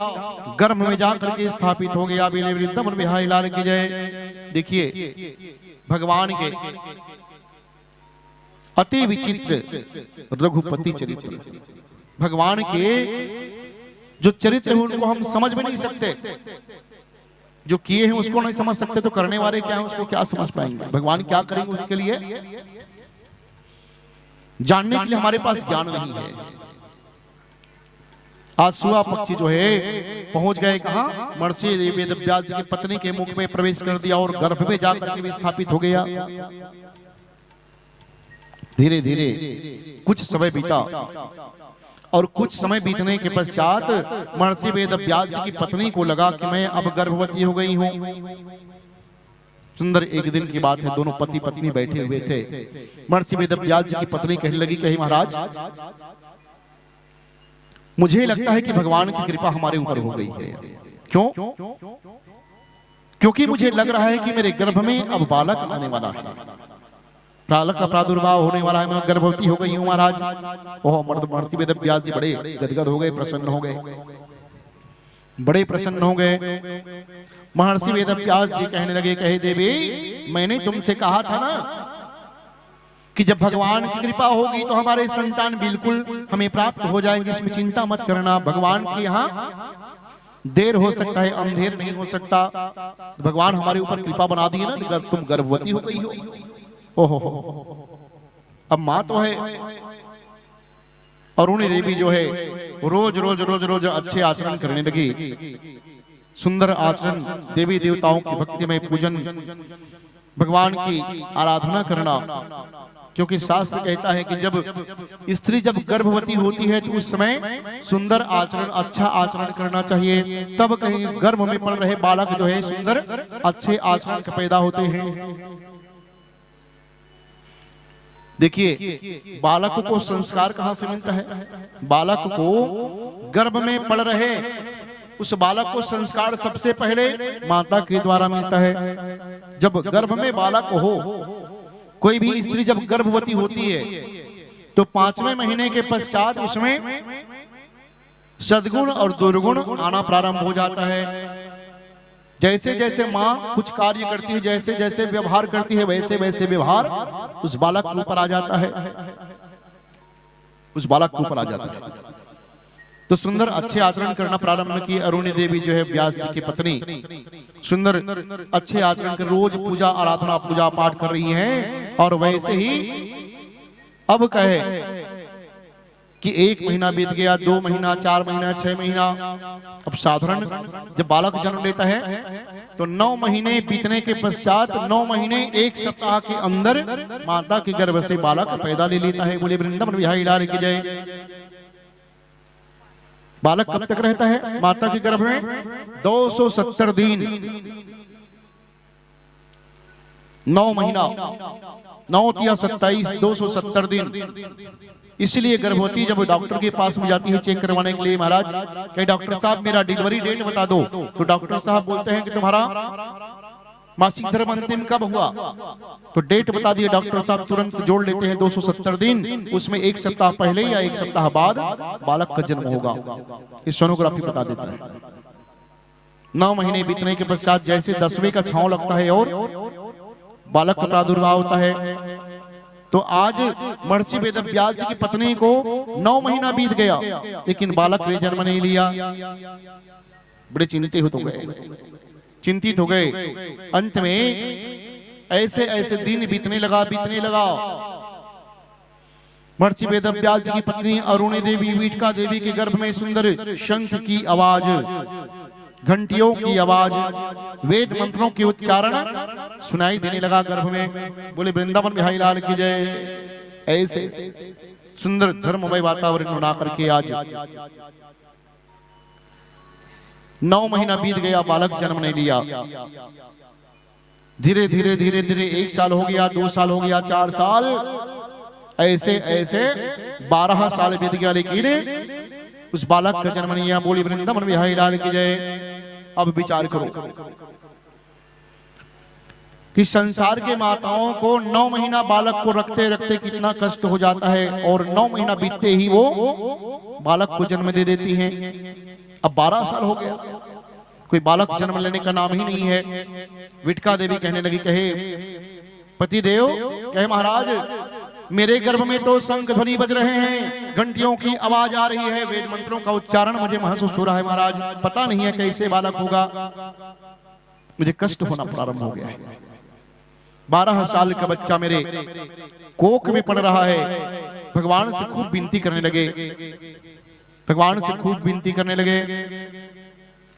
गर्भ में जाकर के स्थापित हो गया। बोले वृंदावन बिहारी लाल की जय। देखिए भगवान के अति विचित्र रघुपति चरित्र, भगवान के जो चरित्र है उनको हम समझ में नहीं सकते, जो किए हैं उसको नहीं समझ सकते, तो करने वाले क्या हैं उसको क्या समझ पाएंगे। भगवान क्या करेंगे उसके लिए जानने के लिए हमारे पास ज्ञान नहीं है। आज सुआ पक्षी जो है पहुंच गए कहां, महर्षि वेदव्यास जी की पत्नी के मुख में प्रवेश कर दिया और गर्भ में जाकर के भी स्थापित हो गया। धीरे धीरे कुछ समय बीता और कुछ समय बीतने के पश्चात महर्षि वेदव्यास जी की पत्नी को लगा कि मैं अब गर्भवती हो गई हूं। सुंदर एक दिन की बात है, दोनों पति पत्नी बैठे हुए थे। महर्षि वेदव्यास जी की पत्नी कहने लगी, कही महाराज मुझे लगता है कि भगवान की कृपा हमारे ऊपर हो गई है। क्यों? क्योंकि मुझे लग रहा है कि मेरे गर्भ में अब बालक आने वाला है, बालक का प्रादुर्भाव होने वाला है, मैं गर्भवती हो गई हूं महाराज। ओह महर्षि वेदव्यास जी बड़े गदगद हो गए, प्रसन्न हो गए, बड़े प्रसन्न हो गए। महर्षि वेदव्यास जी कहने लगे, कहे देवी मैंने तुमसे कहा था ना कि जब भगवान की कृपा होगी तो हमारे संतान बिल्कुल हमें प्राप्त हो जाएंगे, इसमें चिंता मत करना। भगवान के यहाँ देर हो सकता है, अंधेर नहीं हो सकता। भगवान हमारे ऊपर कृपा बना दिए ना, तुम गर्भवती हो गई हो। ओहो अब माँ तो है। अरुणी देवी जो है रोज रोज रोज रोज अच्छे आचरण करने लगी, सुंदर आचरण, देवी देवताओं की भक्ति में पूजन, भगवान की आराधना करना। क्योंकि शास्त्र कहता है कि जब स्त्री जब गर्भवती होती है तो उस समय सुंदर आचरण, अच्छा आचरण करना चाहिए, तब कहीं गर्भ में पल रहे बालक जो है सुंदर अच्छे आचरण के पैदा होते हैं। देखिए बालक को संस्कार कहां से मिलता है? बालक को गर्भ में पल रहे उस बालक को संस्कार सबसे पहले माता के द्वारा मिलता है। जब गर्भ में बालक हो, कोई भी स्त्री जब गर्भवती होती है तो 5वें महीने के पश्चात उसमें सद्गुण और दुर्गुण आना प्रारंभ हो जाता है। जैसे जैसे माँ कुछ कार्य करती है, जैसे जैसे व्यवहार करती है, वैसे वैसे व्यवहार उस बालक के ऊपर आ जाता है, उस बालक के ऊपर आ जाता है। तो सुंदर अच्छे आचरण करना प्रारंभ किए। अरुणी देवी जो है व्यास जी की पत्नी, सुंदर अच्छे आचरण कर रोज पूजा आराधना पूजा पाठ कर रही हैं। और वैसे ही अब कहे कि 1 महीना बीत गया, 2 महीना, 4 महीना, 6 महीना। अब साधारण जब बालक जन्म लेता है तो 9 महीने बीतने के पश्चात 9 महीने 1 सप्ताह के अंदर माता के गर्भ से बालक पैदा ले लेता है। बोले वृंदावन बिहारी लाल की जय। बालक कब तक रहता है माता के गर्भ में? 270 दिन, 9 महीना, 9 या 27, 270 दिन। इसलिए गर्भवती जब डॉक्टर के पास में जाती है चेक करवाने के लिए, महाराज कहे डॉक्टर साहब मेरा डिलीवरी डेट बता दो, तो डॉक्टर साहब बोलते हैं कि तुम्हारा मासिक धर्म अंतिम कब हुआ? तो डेट बता दिए डॉक्टर साहब, तुरंत जोड़ लेते हैं 270 दिन, उसमें 1 सप्ताह पहले या 1 सप्ताह बाद बालक का जन्म होगा। इस सोनोग्राफी बता देता है। 9 महीने बीतने के पश्चात जैसे 10वें का छांव लगता है और बालक का प्रादुर्भाव होता है। तो आज महर्षि वेदव्यास जी की पत्नी को 9 महीना बीत गया लेकिन बालक ने जन्म नहीं लिया। बड़े चिंतित हो गए। अंत में ऐसे ऐसे दिन बीतने लगा। महर्षि वेदव्यास जी की पत्नी अरुणी देवी वीटका देवी के गर्भ में सुंदर शंख की आवाज, घंटियों की आवाज, वेद मंत्रों के उच्चारण सुनाई देने लगा गर्भ में। बोले वृंदावन बिहारी लाल की जय। ऐसे सुंदर धर्ममय वातावरण बना करके आज 9 महीना बीत गया, बालक जन्म नहीं लिया। धीरे धीरे धीरे धीरे 1 साल हो गया, 2 साल हो गया, 4 साल, ऐसे ऐसे 12 साल बीत गया लेकिन उस बालक का जन्म नहीं हुआ। बोली वृंदावन बिहारी लाल की जय। अब विचार करो, कि संसार के माताओं को 9 महीना बालक को रखते रखते कितना कष्ट हो जाता है और 9 महीना बीतते ही वो बालक को जन्म दे देती हैं। अब 12 साल हो गया, कोई बालक जन्म लेने का नाम ही नहीं है। विटका देवी कहने लगी, कहे पति देव, कहे महाराज मेरे गर्भ में तो शंख ध्वनि बज रहे हैं, घंटियों की आवाज आ रही है, वेद मंत्रों का उच्चारण मुझे महसूस हो रहा है महाराज, पता नहीं है कैसे बालक होगा, मुझे कष्ट होना प्रारंभ हो गया है। 12 साल का बच्चा मेरे कोख में पड़ रहा है। भगवान से खूब विनती करने लगे, भगवान से खूब विनती करने लगे,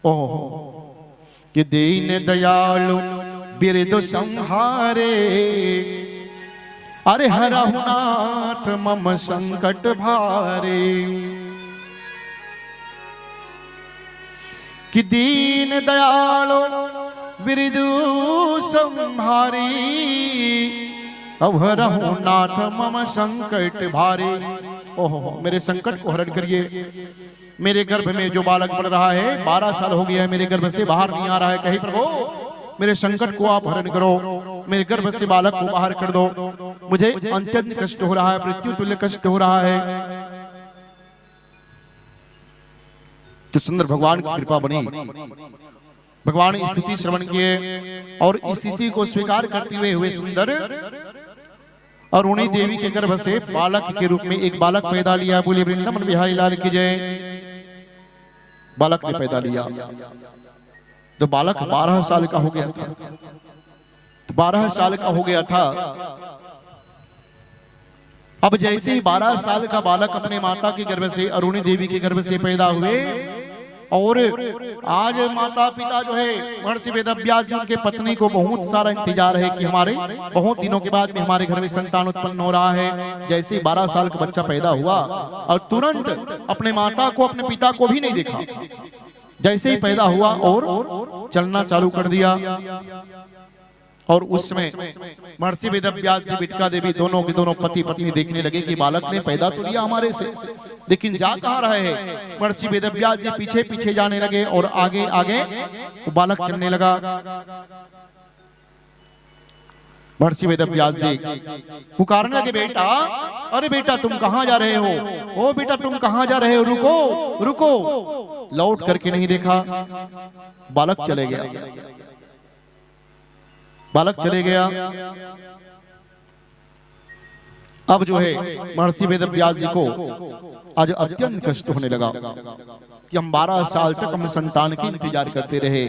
ओह कि दीन दयालु बिरदु संहारे, अरे हरहु नाथ मम संकट भारे। कि दीन दयालु बिरदु संहारी, अब हरहु नाथ मम संकट भारे। ओहो, मेरे संकट को हरण करिए। मेरे गर्भ में जो बालक पड़ रहा है 12 साल हो गया है, मेरे गर्भ से बाहर नहीं आ रहा है, कहे प्रभु मेरे संकट को आप हरण करो, मेरे गर्भ से बालक को बाहर कर दो, मुझे अत्यंत कष्ट हो रहा है, मृत्यु तुल्य कष्ट हो रहा है। तो सुंदर भगवान की कृपा बनी, भगवान स्तुति श्रवण किए और स्थिति को स्वीकार करते हुए सुंदर और उन्हीं देवी के गर्भ से बालक के रूप में एक बालक पैदा लिया। बोले वृंदावन बिहारी लाल की जय। बालक ने पैदा लिया तो बालक 12 साल का हो गया था। 12 साल का हो गया था। अब जैसे ही 12 साल का बालक अपने माता के गर्भ से, अरुणी देवी के गर्भ से पैदा हुए और आज माता पिता जो है महर्षि वेदव्यास जी, उनके पत्नी को बहुत सारा इंतजार है कि हमारे बहुत दिनों के बाद में हमारे घर में संतान उत्पन्न हो रहा है। जैसे 12 साल का बच्चा पैदा हुआ और तुरंत अपने माता को, अपने पिता को भी नहीं देखा, जैसे ही पैदा हुआ और चलना चालू कर दिया। और उस समय महर्षि वेदव्यास जी, विटका देवी दोनों के दोनों पति पत्नी देखने लगे कि बालक ने पैदा तो लिया हमारे से, लेकिन जा कहां रहे हैं। महर्षि वेदव्यास जी पीछे पीछे जाने लगे और आगे आगे वो बालक चलने लगा। महर्षि वेदव्यास जी पुकारने लगे, बेटा, अरे बेटा तुम कहां जा रहे हो, ओ बेटा तुम कहां जा रहे हो, रुको रुको। लौट करके नहीं देखा, बालक चले गया, बालक चले गया। अब जो है महर्षि वेदव्यास जी को आज अत्यंत कष्ट होने लगा कि हम 12 साल तक हम संतान की इंतजार करते रहे,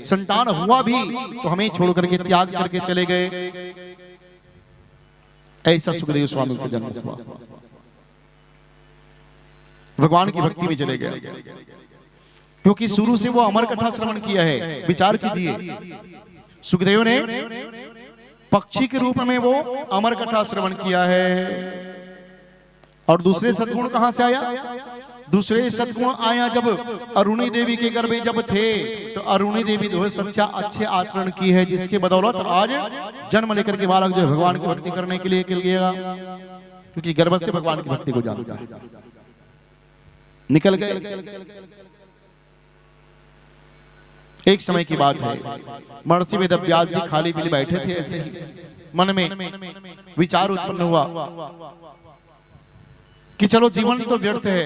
संतान हुआ भी तो हमें छोड़ करके त्याग करके चले गए। ऐसा सुखदेव स्वामी का जन्म हुआ, भगवान की भक्ति में चले गए, क्योंकि शुरू से वो अमर कथा श्रवण किया है। विचार कीजिए, सुखदेव ने पक्षी के रूप में वो अमर कथा श्रवण किया है। और दूसरे सद्गुण कहां से आया? दूसरे सद्गुण आया जब अरुणी देवी के गर्भ में जब थे, तो अरुणी देवी जो है सच्चा अच्छे आचरण की है, जिसके बदौलत आज जन्म लेकर के बालक जो भगवान की भक्ति करने के लिए निकल गया, क्योंकि गर्भ से भगवान की भक्ति को जानता है, निकल गए। एक समय की बात है, महर्षि वेदव्यास जी खाली पीली बैठे थे, ऐसे ही मन में विचार उत्पन्न हुआ कि चलो जीवन तो व्यर्थ है,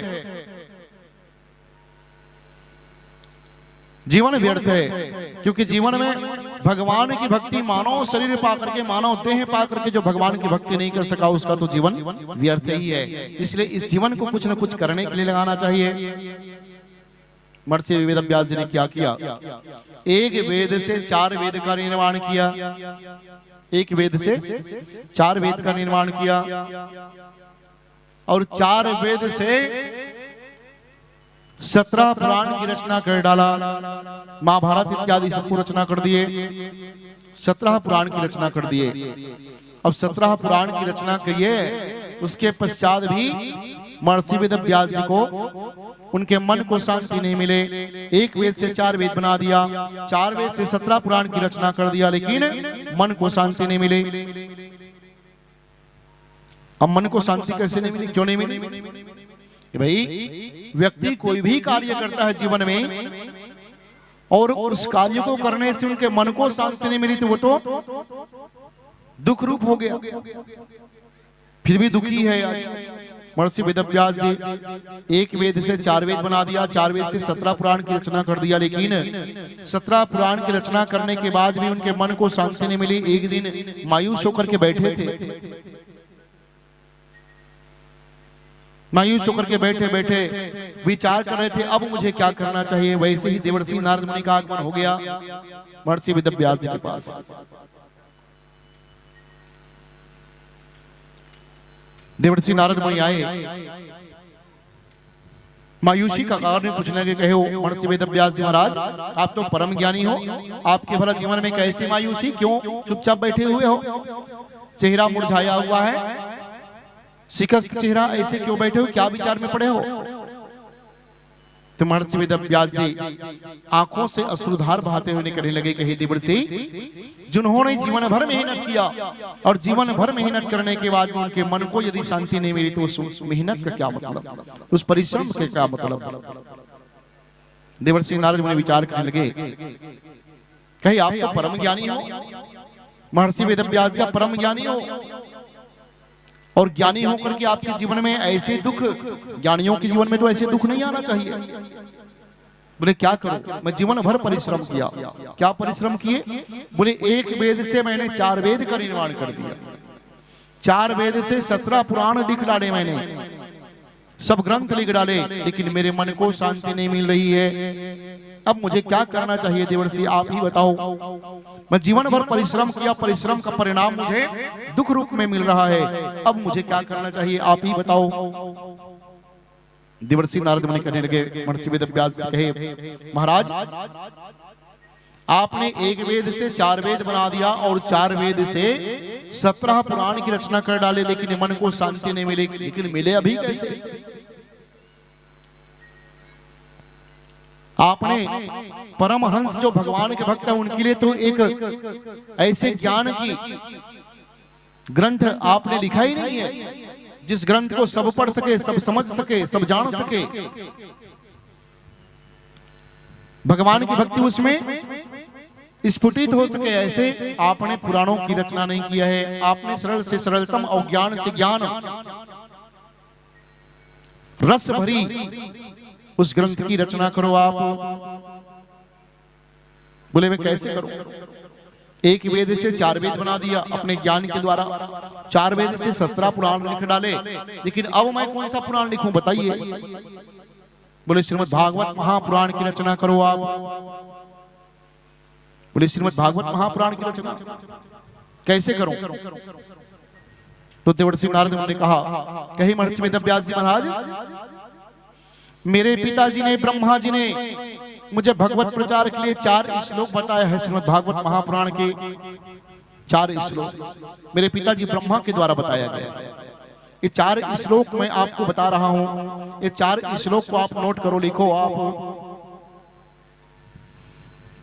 जीवन व्यर्थ है, क्योंकि जीवन में भगवान की भक्ति, मानव शरीर पा करके, मानव देह पा करके जो भगवान की भक्ति नहीं कर सका, उसका तो जीवन व्यर्थ ही है। इसलिए इस जीवन को कुछ न कुछ करने के लिए लगाना चाहिए। महर्षि वेदव्यास जी ने क्या किया? एक वेद से 4 वेद का निर्माण किया, एक वेद से 4 वेद का निर्माण किया और 4 वेद से 17 पुराण की रचना कर डाला। महाभारत इत्यादि सबको रचना कर दिए, 17 पुराण की रचना कर दिए। अब 17 पुराण की रचना करिए, उसके पश्चात भी महर्षि वेदव्यास जी को उनके मन को शांति नहीं मिले। एक वेद से 4 वेद बना दिया, 4 वेद से 17 पुराण की रचना कर दिया, लेकिन मन को शांति नहीं मिले। अब मन को शांति कैसे नहीं मिली? क्यों नहीं मिली? भाई व्यक्ति कोई भी कार्य करता है जीवन में और उस कार्य को करने से उनके मन को शांति नहीं मिली तो वो तो दुख रूप हो गया, फिर भी दुखी है आज। महर्षि वेदव्यास जी एक वेद से 4 वेद बना दिया, 4 वेद से 17 पुराण की रचना कर दिया, लेकिन 17 पुराण की रचना करने के बाद भी उनके मन को शांति नहीं मिली। एक दिन मायूस होकर के बैठे थे, मायूस होकर के बैठे बैठे विचार कर रहे थे अब मुझे क्या करना चाहिए। वैसे ही देवर्षि नारद मुनि का आगमन हो गया महर्षि वेदव्यास जी के पास। देवर्षि नारद मुनि आए, मायूसी का कारण पूछने के कहे महर्षि वेदव्यास जी महाराज आप तो परम ज्ञानी हो, आपके भला जीवन में कैसी मायूसी, क्यों चुपचाप बैठे हुए हो, चेहरा मुरझाया हुआ है, शिकस्त चेहरा, ऐसे क्यों बैठे हो, क्या विचार में पड़े हो। तो महर्षि वेदव्यास जी आंखों से अश्रुधार बहाते हुए कहने लगे, कहे देवर्षि जिन्होंने जीवन भर मेहनत किया और जीवन भर मेहनत करने के बाद उनके मन को यदि शांति नहीं मिली तो उस मेहनत का क्या मतलब, उस परिश्रम का क्या मतलब। देवर्षि नारद मुनि विचार करने लगे, कहे आप तो परम ज्ञानी हो, महर्षि वेदव्यास जी परम ज्ञानी हो, और ज्ञानी होकर के आपके जीवन में ऐसे दुख, ज्ञानियों के जीवन में तो ऐसे दुख नहीं आना चाहिए। बोले क्या करूं, मैं जीवन भर परिश्रम किया, क्या परिश्रम किए, बोले एक वेद से मैंने 4 वेद का निर्माण कर दिया, 4 वेद से 17 पुराण लिख डाले, मैंने सब ग्रंथ लिख डाले, लेकिन मेरे मन को शांति नहीं मिल रही है। अब मुझे क्या करना चाहिए देवर्षि आप ही बताओ, मैं जीवन भर परिश्रम किया, परिश्रम का परिणाम मुझे दुख रूप में मिल रहा है, अब मुझे क्या करना चाहिए आप ही बताओ। देवर्षि नारद मुनि कहने लगे, महर्षि वेदव्यास कहे महाराज आपने एक वेद से 4 वेद बना दिया और 4 वेद से 17 पुराण की रचना कर डाले, लेकिन मन को शांति नहीं मिली, लेकिन मिले अभी कैसे। आपने परमहंस जो भगवान के भक्त है उनके लिए तो एक ऐसे ज्ञान की ग्रंथ आपने लिखा ही नहीं है जिस ग्रंथ को सब पढ़ सके, सब समझ सके, सब जान सके, भगवान की भक्ति उसमें स्फुटित हो सके, ऐसे आपने पुराणों की रचना नहीं किया है। आपने सरल से सरलतम और ज्ञान से ज्ञान रस भरी उस ग्रंथ की रचना करो आप। बोले मैं कैसे करूं, एक वेद से 4 वेद बना दिया अपने ज्ञान के द्वारा, 4 वेद से 17 पुराण लिख डाले, लेकिन अब मैं कौन सा पुराण लिखूं बताइए। बोले श्रीमद् भागवत महापुराण की रचना करो आप। बोले श्रीमद् भागवत महापुराण की रचना कैसे करूं। तो देवर्षि नारद मुनि ने कहा, कही महर्षि वेदव्यास जी महाराज मेरे पिताजी ने, ब्रह्मा जी ने मुझे भगवत प्रचार के लिए 4 श्लोक बताया है, श्रीमद् भागवत महापुराण के 4 श्लोक मेरे पिताजी ब्रह्मा के द्वारा बताया गया। ये 4 श्लोक मैं आपको बता रहा हूं, ये 4 श्लोक को आप नोट करो, लिखो आप।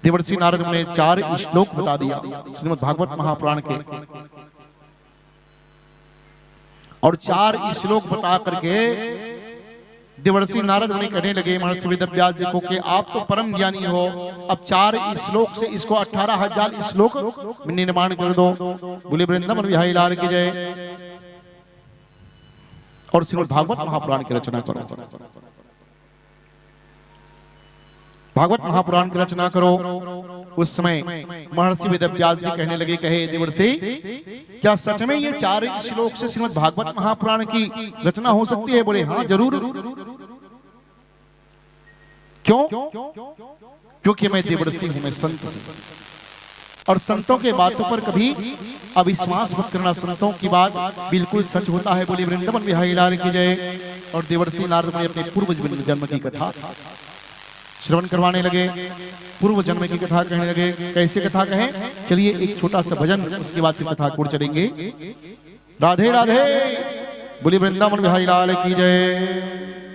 देवर्षि नारद ने 4 श्लोक बता दिया श्रीमद् भागवत महापुराण के, और 4 श्लोक बता करके देवर्षि नारद मुनि कहने लगे महर्षि वेदव्यास जी को कि आप तो परम ज्ञानी हो, अब 4 श्लोक से इसको 18,000 श्लोक में निर्माण कर दो। बोले वृंदावन बिहारी लाल की जय, और श्रीमद् भागवत महापुराण की रचना करो। भागवत महापुराण की रचना करो। उस समय महर्षि वेदव्यास जी कहने लगे, कहे देवर्षि क्या सच में ये 4 श्लोक से श्रीमद् भागवत महापुराण की रचना हो सकती है। बोले हाँ जरूर। क्यों? क्योंकि मैं देवर्षि हूं, मैं संत हूं, और संतों के बातों पर कभी अविश्वास मत करना, संतों की बात बिल्कुल सच होता है। बोले वृंदावन बिहारी लाल की जय। और देवर्षि नारद मुनि अपने पूर्व जन्म की कथा श्रवण करवाने लगे, पूर्व जन्म की कथा कहने लगे। कैसे कथा कहें, चलिए एक छोटा सा भजन, उसके बाद कथा को चलेंगे। राधे राधे, बोली वृंदावन बिहारी लाल की जय।